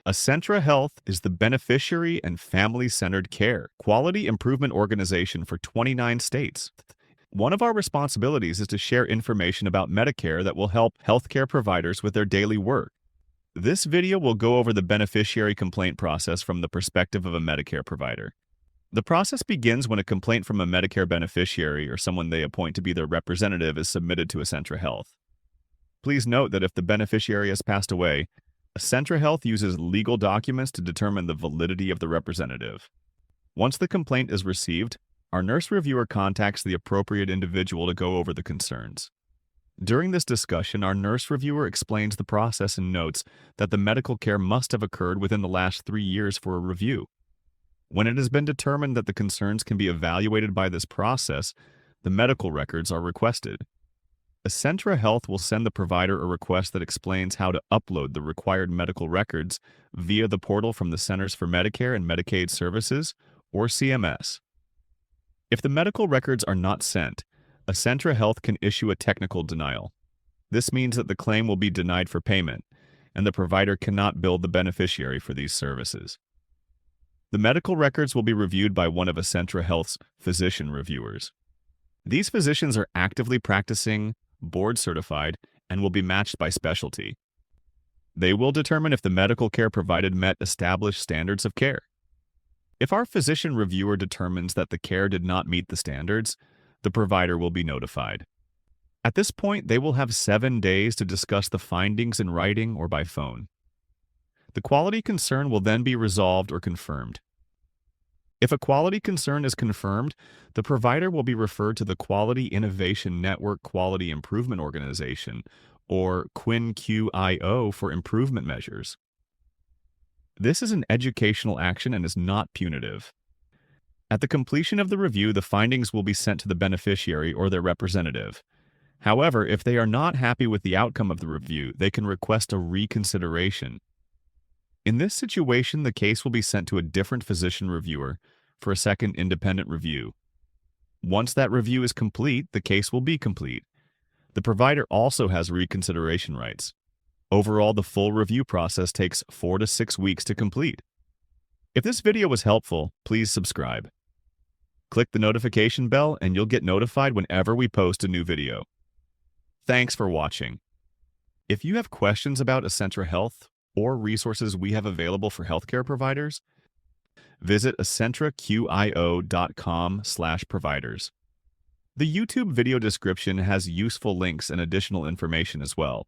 Acentra Health is the beneficiary and family-centered care quality improvement organization for 29 states. One of our responsibilities is to share information about Medicare that will help healthcare providers with their daily work. This video will go over the beneficiary complaint process from the perspective of a Medicare provider. The process begins when a complaint from a Medicare beneficiary or someone they appoint to be their representative is submitted to Acentra Health. Please note that if the beneficiary has passed away, Acentra Health uses legal documents to determine the validity of the representative. Once the complaint is received, our nurse reviewer contacts the appropriate individual to go over the concerns. During this discussion, our nurse reviewer explains the process and notes that the medical care must have occurred within the last 3 years for a review. When it has been determined that the concerns can be evaluated by this process, the medical records are requested. Acentra Health will send the provider a request that explains how to upload the required medical records via the portal from the Centers for Medicare and Medicaid Services, or CMS. If the medical records are not sent, Acentra Health can issue a technical denial. This means that the claim will be denied for payment, and the provider cannot bill the beneficiary for these services. The medical records will be reviewed by one of Acentra Health's physician reviewers. These physicians are actively practicing, board-certified, and will be matched by specialty. They will determine if the medical care provided met established standards of care. If our physician reviewer determines that the care did not meet the standards, the provider will be notified. At this point, they will have 7 days to discuss the findings in writing or by phone. The quality concern will then be resolved or confirmed. If a quality concern is confirmed, the provider will be referred to the Quality Innovation Network Quality Improvement Organization, or QIO, for improvement measures. This is an educational action and is not punitive. At the completion of the review, the findings will be sent to the beneficiary or their representative. However, if they are not happy with the outcome of the review, they can request a reconsideration. In this situation, the case will be sent to a different physician reviewer for a second independent review. Once that review is complete, the case will be complete. The provider also has reconsideration rights. Overall, the full review process takes 4 to 6 weeks to complete. If this video was helpful, please subscribe. Click the notification bell and you'll get notified whenever we post a new video. Thanks for watching. If you have questions about Acentra Health or resources we have available for healthcare providers, visit acentraQIO.com/providers. The YouTube video description has useful links and additional information as well.